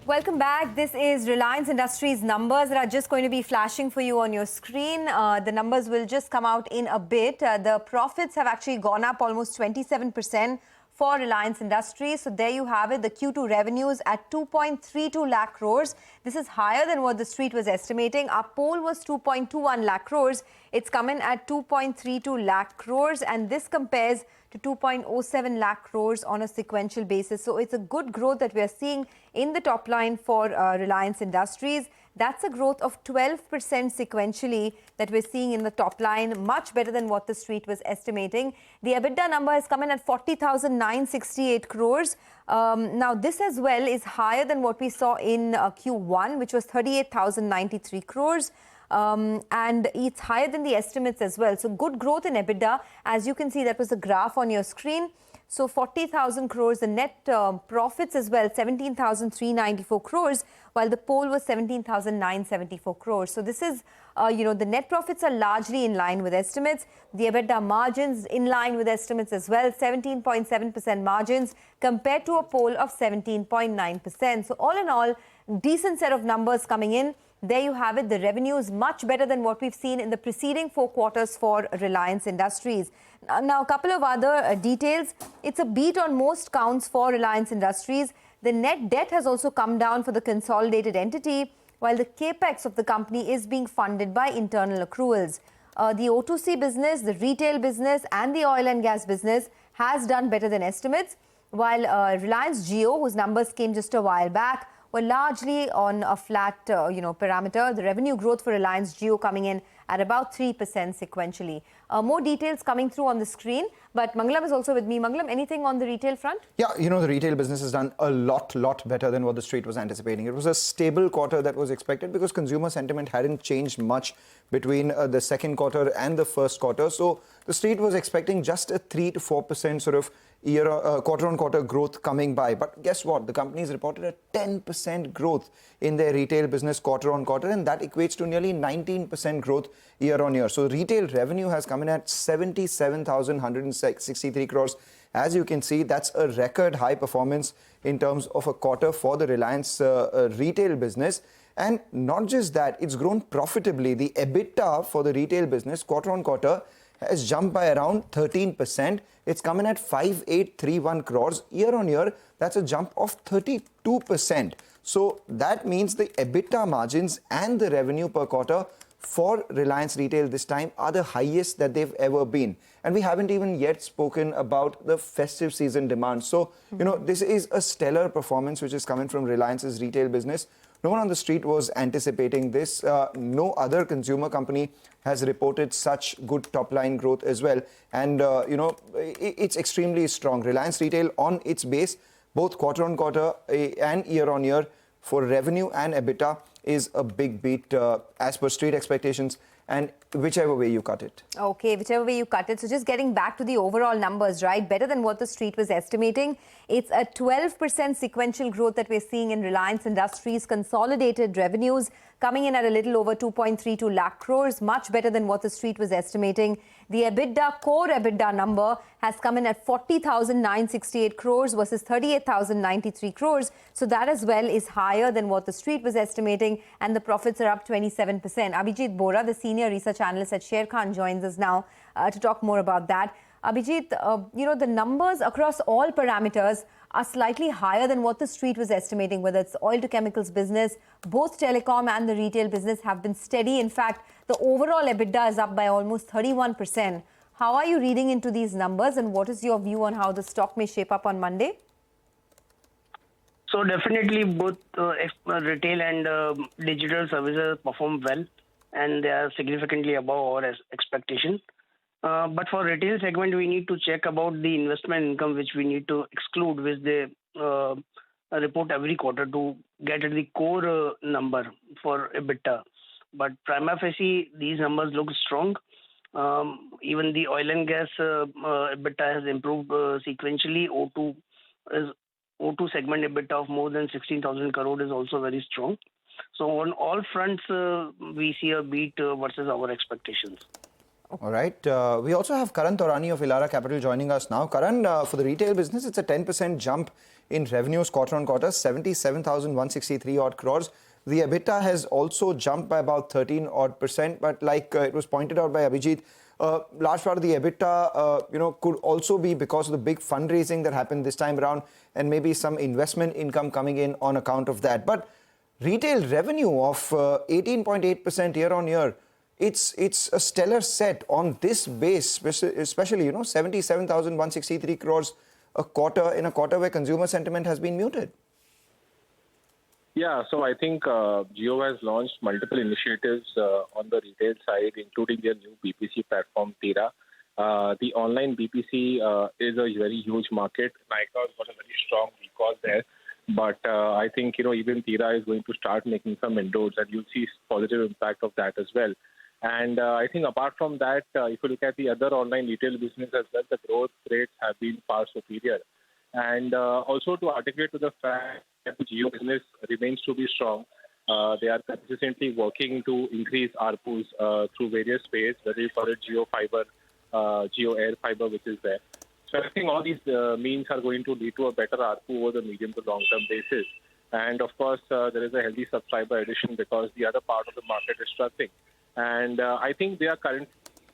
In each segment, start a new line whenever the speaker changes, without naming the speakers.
Welcome back. This is Reliance Industries numbers that are just going to be flashing for you on your screen. The numbers will just come out in a bit. The profits have actually gone up almost 27% for Reliance Industries. So there you have it, the Q2 revenues at 2.32 lakh crores. This is higher than what the street was estimating. Our poll was 2.21 lakh crores. It's come in at 2.32 lakh crores, and this compares to 2.07 lakh crores on a sequential basis. So it's a good growth that we are seeing in the top line for Reliance Industries. That's a growth of 12% sequentially that we're seeing in the top line, much better than what the street was estimating. The EBITDA number has come in at 40,968 crores. Now, this as well is higher than what we saw in Q1, which was 38,093 crores. And it's higher than the estimates as well. So good growth in EBITDA. As you can see, that was a graph on your screen. So 40,000 crores, the net profits as well, 17,394 crores, while the poll was 17,974 crores. So this is, the net profits are largely in line with estimates. The EBITDA margins in line with estimates as well, 17.7% margins compared to a poll of 17.9%. So all in all, decent set of numbers coming in. There you have it. The revenue is much better than what we've seen in the preceding 4 quarters for Reliance Industries. Now, a couple of other details. It's a beat on most counts for Reliance Industries. The net debt has also come down for the consolidated entity, while the capex of the company is being funded by internal accruals. The O2C business, the retail business, and the oil and gas business has done better than estimates, while Reliance Jio, whose numbers came just a while back, were largely on a flat, parameter. The revenue growth for Reliance Jio coming in at about 3% sequentially. More details coming through on the screen, but Mangalam is also with me. Mangalam, anything on the retail front?
Yeah, the retail business has done a lot better than what the street was anticipating. It was a stable quarter that was expected because consumer sentiment hadn't changed much between the second quarter and the first quarter. So the street was expecting just a 3 to 4% sort of quarter-on-quarter growth coming by. But guess what? The company's reported a 10% growth in their retail business quarter-on-quarter, and that equates to nearly 19% growth year-on-year. So retail revenue has come in at 77,163 crores. As you can see, that's a record high performance in terms of a quarter for the Reliance retail business. And not just that, it's grown profitably. The EBITDA for the retail business quarter-on-quarter has jumped by around 13%. It's come in at 5,831 crores. Year-on-year, that's a jump of 32%. So that means the EBITDA margins and the revenue per quarter for Reliance Retail this time are the highest that they've ever been. And we haven't even yet spoken about the festive season demand. So, this is a stellar performance which is coming from Reliance's retail business. No one on the street was anticipating this. No other consumer company has reported such good top-line growth as well. And, it's extremely strong. Reliance Retail on its base, both quarter-on-quarter and year-on-year for revenue and EBITDA is a big beat as per street expectations, and whichever way you cut it.
Okay, whichever way you cut it. So just getting back to the overall numbers, right? Better than what the street was estimating. It's a 12% sequential growth that we're seeing in Reliance Industries' consolidated revenues coming in at a little over 2.32 lakh crores, much better than what the street was estimating. The EBITDA, core EBITDA number has come in at 40,968 crores versus 38,093 crores. So that as well is higher than what the street was estimating, and the profits are up 27%. Abhijit Bora, the senior research analyst at Sharekhan, joins us now to talk more about that. Abhijit, the numbers across all parameters are slightly higher than what the street was estimating, whether it's oil to chemicals business, both telecom and the retail business have been steady. In fact, the overall EBITDA is up by almost 31%. How are you reading into these numbers, and what is your view on how the stock may shape up on Monday?
So definitely both retail and digital services perform well, and they are significantly above our expectation. But for retail segment, we need to check about the investment income, which we need to exclude, which they report every quarter to get the core number for EBITDA. But prima facie, these numbers look strong. Even the oil and gas EBITDA has improved sequentially. O2 segment EBITDA of more than 16,000 crore is also very strong. So on all fronts, we see a beat versus our expectations.
All right. We also have Karan Taurani of Elara Capital joining us now. Karan, for the retail business, it's a 10% jump in revenues quarter on quarter, 77,163 odd crores. The EBITDA has also jumped by about 13 odd percent, but like it was pointed out by Abhijit, large part of the EBITDA, could also be because of the big fundraising that happened this time around, and maybe some investment income coming in on account of that. But retail revenue of 18.8% year on year, it's a stellar set on this base, especially 77,163 crores in a quarter where consumer sentiment has been muted.
Yeah, so I think Jio has launched multiple initiatives on the retail side, including their new BPC platform, Tira. The online BPC is a very huge market. Nykaa has got a very strong recall there. But I think, even Tira is going to start making some inroads, and you'll see positive impact of that as well. And I think apart from that, if you look at the other online retail business as well, the growth rates have been far superior. And also to articulate to the fact that the Jio business remains to be strong, they are consistently working to increase ARPUs through various ways, whether you call it Jio Fiber, Jio Air Fiber, which is there. So I think all these means are going to lead to a better ARPU over the medium to long-term basis. And of course, there is a healthy subscriber addition because the other part of the market is struggling. And I think they are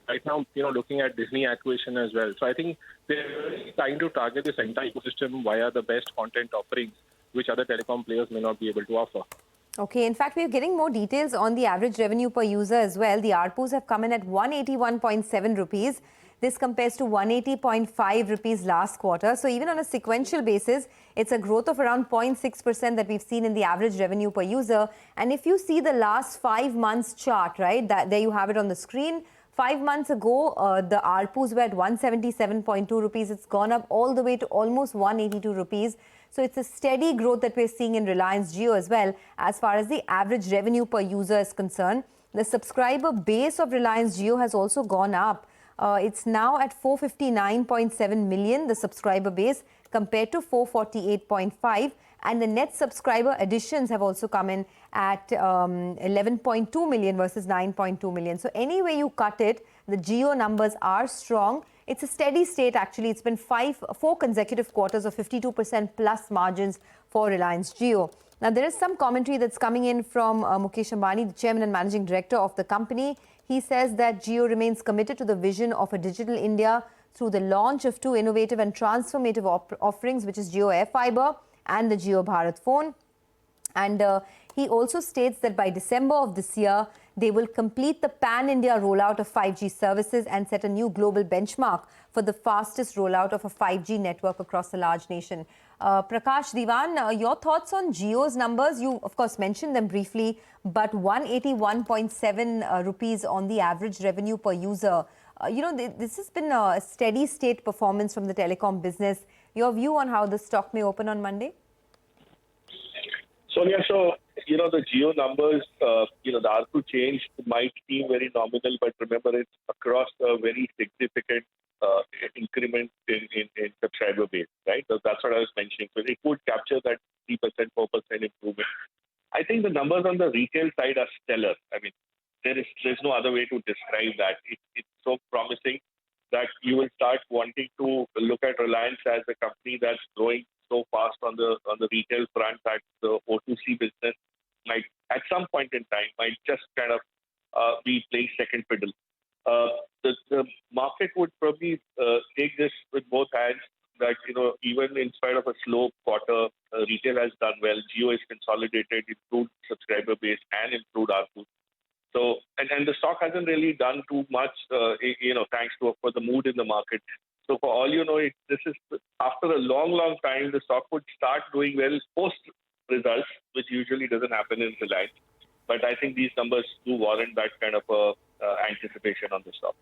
right now, looking at Disney acquisition as well. So I think they're really trying to target this entire ecosystem via the best content offerings, which other telecom players may not be able to offer.
Okay, in fact, we're getting more details on the average revenue per user as well. The ARPUs have come in at 181.7 rupees. This compares to 180.5 rupees last quarter. So even on a sequential basis, it's a growth of around 0.6% that we've seen in the average revenue per user. And if you see the last 5 months chart, right, there you have it on the screen. 5 months ago, the ARPUs were at 177.2 rupees. It's gone up all the way to almost 182 rupees. So it's a steady growth that we're seeing in Reliance Jio as well, as far as the average revenue per user is concerned. The subscriber base of Reliance Jio has also gone up. It's now at 459.7 million, the subscriber base, compared to 448.5. And the net subscriber additions have also come in at 11.2 million versus 9.2 million. So any way you cut it, the Jio numbers are strong. It's a steady state, actually. It's been 4 consecutive quarters of 52% plus margins for Reliance Jio. Now, there is some commentary that's coming in from Mukesh Ambani, the chairman and managing director of the company. He says that Jio remains committed to the vision of a digital India through the launch of 2 innovative and transformative offerings, which is Jio Air Fiber and the Jio Bharat phone. And he also states that by December of this year, they will complete the pan-India rollout of 5G services and set a new global benchmark for the fastest rollout of a 5G network across the large nation. Prakash Diwan, your thoughts on Jio's numbers? You, of course, mentioned them briefly, but 181.7 rupees on the average revenue per user. This has been a steady state performance from the telecom business. Your view on how the stock may open on Monday?
Sonia, so, the Jio numbers, the ARPU change might seem very nominal, but remember it's across a very significant increment in subscriber base, right? So that's what I was mentioning. So it would capture that 3%, 4% improvement. I think the numbers on the retail side are stellar. I mean, there's no other way to describe that. It's so promising that you will start wanting to look at Reliance as a company that's growing so fast on the retail front that the O2C business might, at some point in time, might just kind of be playing second fiddle. The market would probably take this with both hands. That even in spite of a slow quarter, retail has done well. Jio is consolidated, improved subscriber base, and improved ARPU. So, and the stock hasn't really done too much, thanks to for the mood in the market. So for all you know, this is after a long, long time, the stock would start doing well post results, which usually doesn't happen in Reliance. But I think these numbers do warrant that kind of anticipation on the stock.